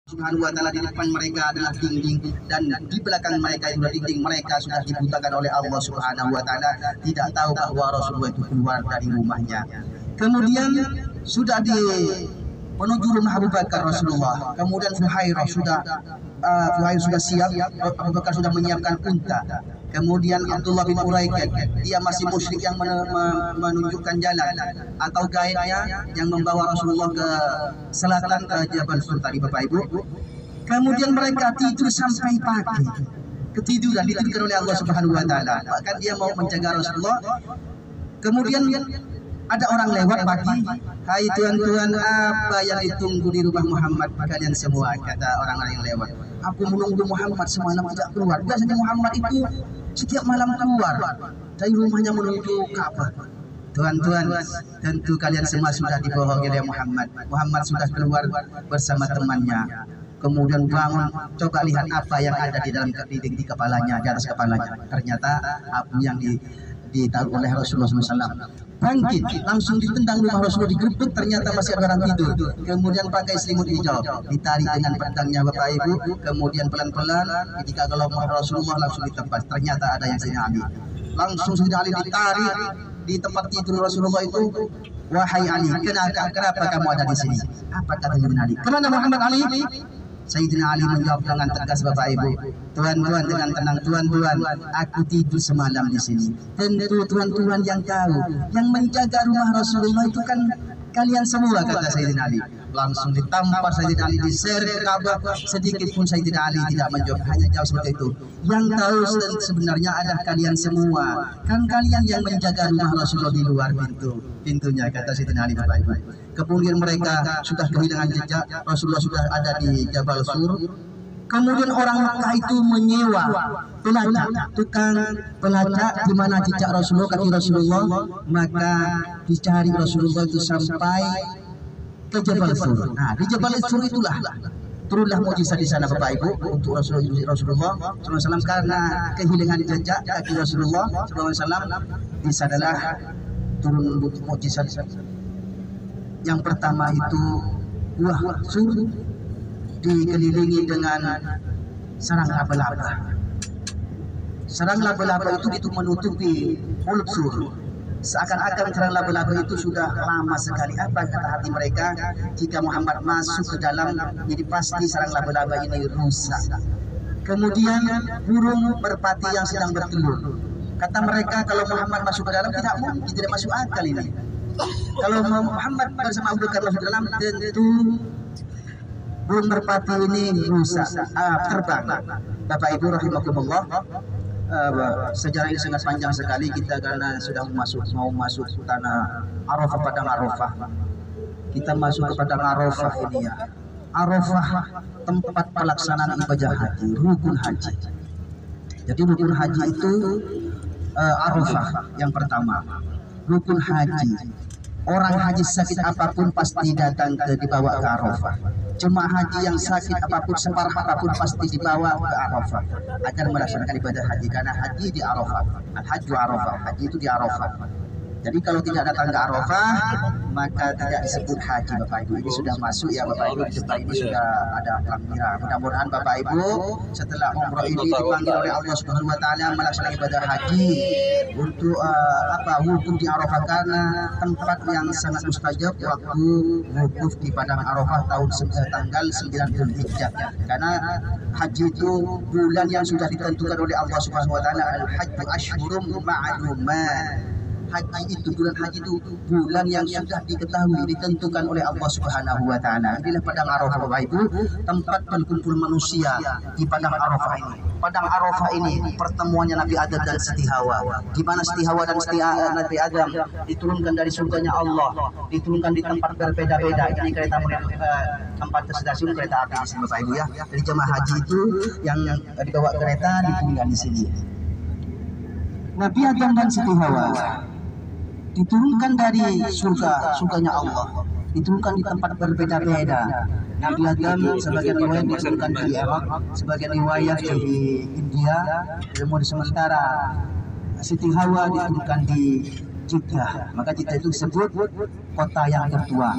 Subhanahu wa ta'ala di depan mereka adalah dinding dan di belakang mereka itu adalah dinding. Mereka sudah dibutakan oleh Allah Subhanahu wa ta'ala, tidak tahu bahwa Rasulullah itu keluar dari rumahnya. Kemudian sudah menuju rumah Abu Bakar Rasulullah. Kemudian Fuhair sudah siap, Abu Bakar sudah menyiapkan unta. Kemudian Abdullah bin Uraikid, dia masih musyrik yang menunjukkan jalan atau guide-nya yang membawa Rasulullah ke selatan ke Jabal Sur tadi Bapak Ibu. Kemudian mereka tidur sampai pagi. Ketiduran ditidurkan oleh Allah Subhanahu wa taala. Bahkan dia mau menjaga Rasulullah. Kemudian ada orang lewat pagi, "Hai tuan-tuan, apa yang ditunggu di rumah Muhammad kalian semua?" Kata orang-orang yang lewat. "Aku menunggu Muhammad semalam tidak keluar." Biasanya Muhammad itu setiap malam keluar dari rumahnya menuju Ka'bah. Tuan-tuan, tentu kalian semua sudah dibohongi oleh Muhammad. Muhammad sudah keluar bersama temannya. Kemudian bangun, coba lihat apa yang ada di dalam di kepalanya, di atas kepalanya. Ternyata abu yang ditaruh oleh Rasulullah SAW. Bangkit, langsung ditendang rumah Rasulullah, digerebek, ternyata masih ada orang tidur. Kemudian pakai selimut hijau, ditarik dengan pedangnya Bapak Ibu. Kemudian pelan-pelan, ketika kalau Rasulullah langsung ditebas, ternyata ada yang Sayyidina Ali. Langsung Sayyidina Ali ditarik di tempat tidur Rasulullah itu. "Wahai Ali, kenapa kamu ada di sini?" Apa kata Sayyidina Ali? "Kemana Muhammad Ali?" Sayyidina Ali menjawab dengan tegas Bapak Ibu, "Tuan-tuan, dengan tenang tuan-tuan, aku tidur semalam di sini. Tentu tuan-tuan yang tahu, yang menjaga rumah Rasulullah itu kan kalian semua," kata Sayyidina Ali. Langsung ditampar Sayyidina Ali, diseret ke Ka'bah. Sedikit pun Sayyidina Ali tidak menjawab, hanya jawab seperti itu. "Yang tahu sebenarnya adalah kalian semua. Kan kalian yang menjaga rumah Rasulullah di luar pintunya," kata Sayyidina Ali Bapak Ibu. Kemudian mereka sudah kehilangan jejak, Rasulullah sudah ada di Jabal Sur. Kemudian orang Makkah itu menyewa pelacak, tukang pelacak di mana jejak Rasulullah, kaki Rasulullah. Maka dicari Rasulullah itu sampai ke Jabal Sur. Nah, di Jabal Sur itulah turunlah mukjizat di sana Bapak Ibu untuk Rasulullah SAW, karena kehilangan jejak kaki Rasulullah SAW. Di sanalah turun mukjizat. Yang pertama itu buah sur dikelilingi dengan sarang laba-laba. Sarang laba-laba itu menutupi mulut sur. Seakan-akan sarang laba-laba itu sudah lama sekali. Apa kata hati mereka? Jika Muhammad masuk ke dalam, jadi pasti sarang laba-laba ini rusak. Kemudian burung merpati yang sedang bertelur. Kata mereka, kalau Muhammad masuk ke dalam tidak mungkin, tidak masuk akal ini. Kalau Muhammad bersama Abu Bakar masuk ke dalam, tentu burung merpati ini rusak, terbang. Bapak Ibu rahimakumullah, sejarah ini sangat panjang sekali kita karena sudah mau masuk tanah Arafah, padang Arafah. Kita masuk ke padang Arafah ini ya. Arafah tempat pelaksanaan ibadah haji, rukun haji. Jadi rukun haji itu Arafah yang pertama. Rukun haji. Orang haji sakit apapun pasti datang dibawa ke Arafah. Jemaah haji yang sakit apapun, separah apapun pasti dibawa ke Arafah agar melaksanakan ibadah haji, karena haji di Arafah. Al-Hajju Arafah, haji itu di Arafah. Jadi kalau tidak datang ke Arafah maka tidak disebut haji Bapak Ibu. Ini sudah masuk ya Bapak Ibu, di depan ini sudah ada pelang merah. Mudah-mudahan Bapak Ibu setelah umroh ini dipanggil oleh Allah Subhanahu wa taala melaksanakan ibadah haji untuk wukuf di Arafah, karena tempat yang sangat mustajab waktu wukuf di padang Arafah tanggal 9 Dzulhijjah. Karena haji itu bulan yang sudah ditentukan oleh Allah Subhanahu wa taala, al-hajju asyhurum ma'lumat. Haji itu, bulan haji itu bulan yang sudah diketahui, ditentukan oleh Allah Subhanahu wa taala. Inilah padang Arafah Bapak Ibu, tempat berkumpul manusia di padang Arafah ini. Padang Arafah ini pertemuannya Nabi Adam dan Siti Hawa, di mana Siti Hawa dan Nabi Adam diturunkan dari surganya Allah, diturunkan di tempat berbeda-beda. Ini kereta tempat stasiun kereta api di sini Bapak Ibu ya. Jadi jemaah haji itu yang dibawa kereta diturunkan di sini. Nabi Adam dan Siti Hawa diturunkan dari surganya Allah, diturunkan di tempat berbeda-beda. Nabi Adam sebagian riwayat diturunkan di Irak, sebagian riwayat di India, kemudian sementara Siti Hawa diturunkan di Jeddah. Maka Jeddah itu disebut kota yang tertua.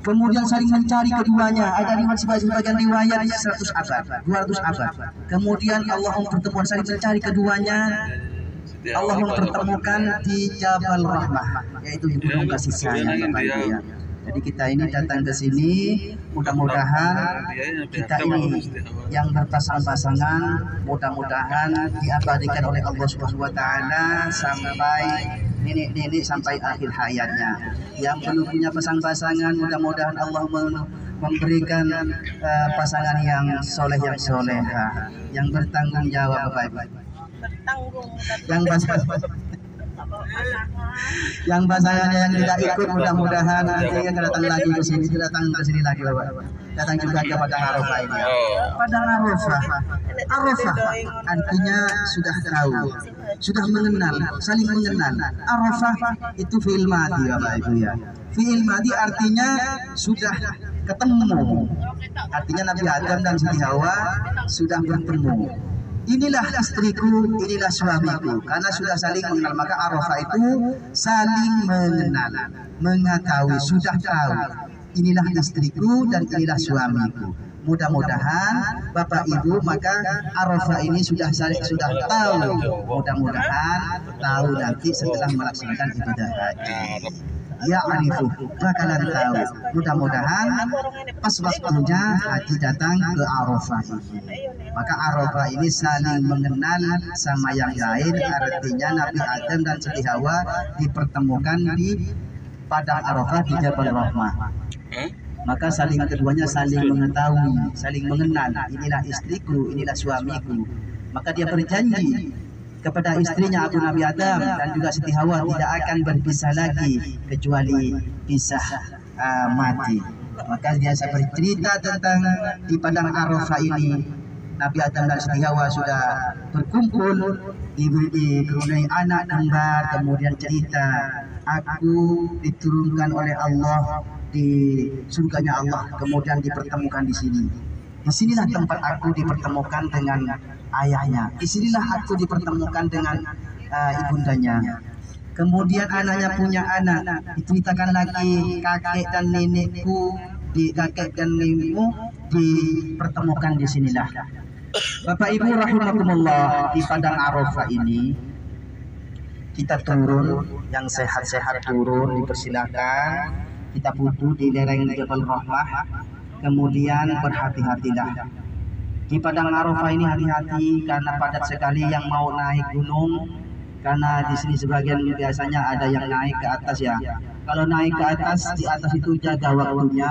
Kemudian saling mencari keduanya. Ada riwayat sebagian riwayat 100 abad, 200 abad. Kemudian Allah mempertemukan, saling mencari keduanya. Allah mempertemukan di Jabal Rahmah, yaitu di gunung kasih sayang, Bapak Ibu ya. Jadi kita ini datang ke sini, mudah-mudahan kita ini yang berpasang-pasangan, mudah-mudahan diabadikan oleh Allah Subhanahu wa taala sampai nenek-nenek sampai akhir hayatnya. Yang belum punya pasang-pasangan, mudah-mudahan Allah memberikan pasangan yang soleh, yang soleha, yang bertanggung jawab, Bapak Ibu. Yang pasangannya yang tidak ikut, mudah-mudahan nanti yang datang lagi ke sini, datang ke sini lagi, Bapak. Datang juga ke Padang Arafah ini. Padang Arafah, Arafah artinya sudah tahu, sudah mengenal, saling mengenal. Arafah itu fi'il madhi, Bapak Ibu ya. Fi'il madhi artinya sudah ketemu. Artinya Nabi Adam dan Siti Hawa sudah bertemu. Inilah istriku, inilah suamiku, karena sudah saling mengenal. Maka Arafah itu saling mengenal, mengetahui, sudah tahu. Inilah istriku dan inilah suamiku. Mudah-mudahan Bapak Ibu, maka Arafah ini sudah tahu. Mudah-mudahan tahu nanti setelah melaksanakan ibadah haji. Ya arifu, bakalan tahu. Mudah-mudahan pas waktunya haji datang ke Arafah ini. Maka Arafah ini saling mengenal sama yang lain. Artinya Nabi Adam dan Siti Hawa dipertemukan di Padang Arafah di Jabal Rahmah. Maka keduanya saling mengetahui, saling mengenal. Inilah istriku, inilah suamiku. Maka dia berjanji kepada istrinya Abu Nabi Adam dan juga Siti Hawa tidak akan berpisah lagi kecuali pisah mati. Maka dia bercerita tentang di Padang Arafah ini Nabi Adam dan Siti Hawa sudah berkumpul, dikaruniai anak kembar. Kemudian cerita, aku diturunkan oleh Allah di surganya Allah, kemudian dipertemukan di sini. Disinilah tempat aku dipertemukan dengan ayahnya. Disinilah aku dipertemukan dengan ibundanya. Kemudian anaknya punya anak. Diceritakan lagi kakek dan nenekku, kakek dan nenekmu dipertemukan di sinilah. Bapak Ibu rahimakumullah, di Padang Arafah ini kita turun, yang sehat-sehat turun dipersilakan. Kita butuh di lereng Jabal Rahmah. Kemudian berhati-hatilah di Padang Arafah ini, hati-hati karena padat sekali yang mau naik gunung. Karena di sini sebagian biasanya ada yang naik ke atas ya. Kalau naik ke atas, di atas itu jaga waktunya,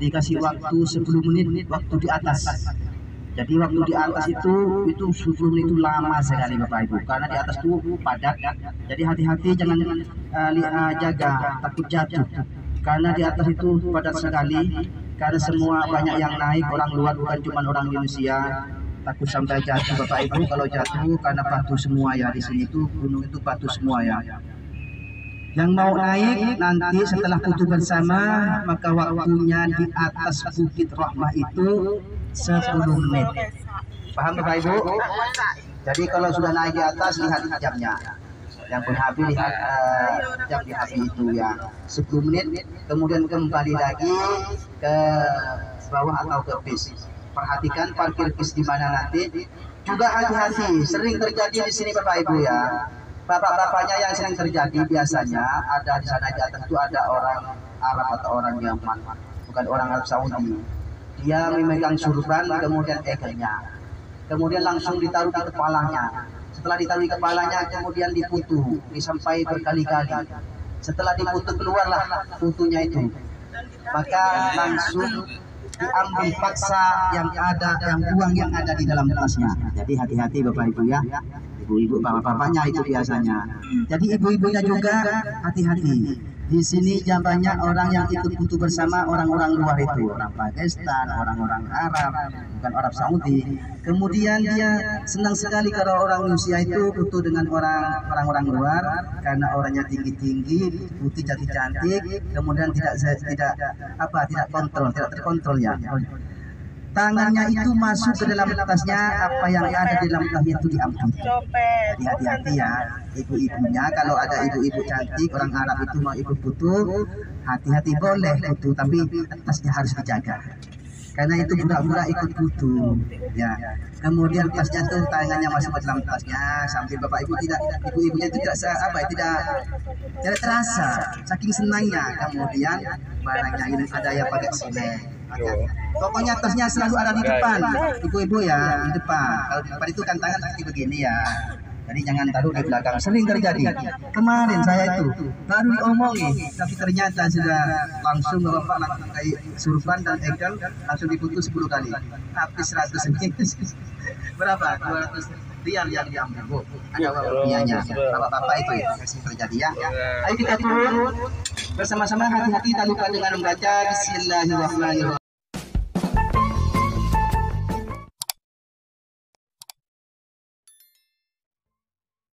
dikasih waktu 10 menit waktu di atas. Jadi waktu di atas itu 10 menit itu lama sekali Bapak Ibu, karena di atas itu padat. Jadi hati-hati, jangan jaga, takut jatuh. Karena di atas itu padat sekali, karena semua banyak yang naik, orang luar bukan cuma orang Indonesia. Takut sampai jatuh Bapak Ibu. Kalau jatuh karena batu semua ya, di sini itu gunung itu batu semua ya. Yang mau naik nanti setelah foto bersama, maka waktunya di atas Bukit Rahmah itu 10 menit. Paham Bapak Ibu? Jadi kalau sudah naik di atas, lihat jamnya. Yang pun habis lihat jam di habis itu ya 10 menit. Kemudian kembali lagi ke bawah atau ke bis. Perhatikan parkir bis di mana nanti. Juga hati-hati, sering terjadi di sini Bapak Ibu ya. Bapak-bapaknya yang sering terjadi biasanya ada di sana di atas itu ada orang Arab atau orang Yaman, bukan orang Arab Saudi. Dia memegang surban, kemudian egernya, kemudian langsung ditaruh di kepalanya. Setelah ditaruh di kepalanya, kemudian diputu, disampai berkali-kali. Setelah diputu keluarlah putunya itu, maka langsung diambil paksa yang ada, yang uang yang ada di dalam tasnya. Jadi hati-hati Bapak Ibu ya. Ibu-ibu, bapak-bapaknya itu biasanya. Jadi ibu-ibunya juga hati-hati. Di sini banyak orang yang ikut foto bersama orang-orang luar itu, orang Pakistan, orang-orang Arab, bukan Arab Saudi. Kemudian dia senang sekali kalau orang Indonesia itu foto dengan orang-orang luar, karena orangnya tinggi-tinggi, putih, cantik, kemudian tidak terkontrol ya. tangannya itu masuk ke dalam tasnya, apa yang ada di dalam tasnya itu diambil. Jadi hati-hati ya ibu-ibunya, kalau ada ibu-ibu cantik orang Arab itu mau ikut foto, hati-hati boleh foto, tapi tasnya harus dijaga. Karena itu budak-budak ikut foto, ya. Kemudian tasnya tuh tangannya masuk ke dalam tasnya, sambil bapak ibu ibu-ibunya tidak tidak terasa, saking senangnya. Kemudian barangnya ini ada yang pakai silet. Pokoknya tasnya selalu ada di depan, ibu-ibu ya, di depan. Kalau di depan itu kan tangan seperti begini ya. Jadi jangan taruh di belakang. Sering terjadi. Kemarin saya itu baru diomongin, tapi ternyata sudah langsung bapak langsung kayak surban dan ekel langsung diputus 10 kali. Habis 100 ini. Berapa? 200 rial yang diambil. Bu, ada rupiahnya. Bapak-bapak itu ya, masih terjadi ya. Ayo kita turun bersama-sama, hati-hati, tak lupa dengan membaca Bismillahirrahmanirrahim.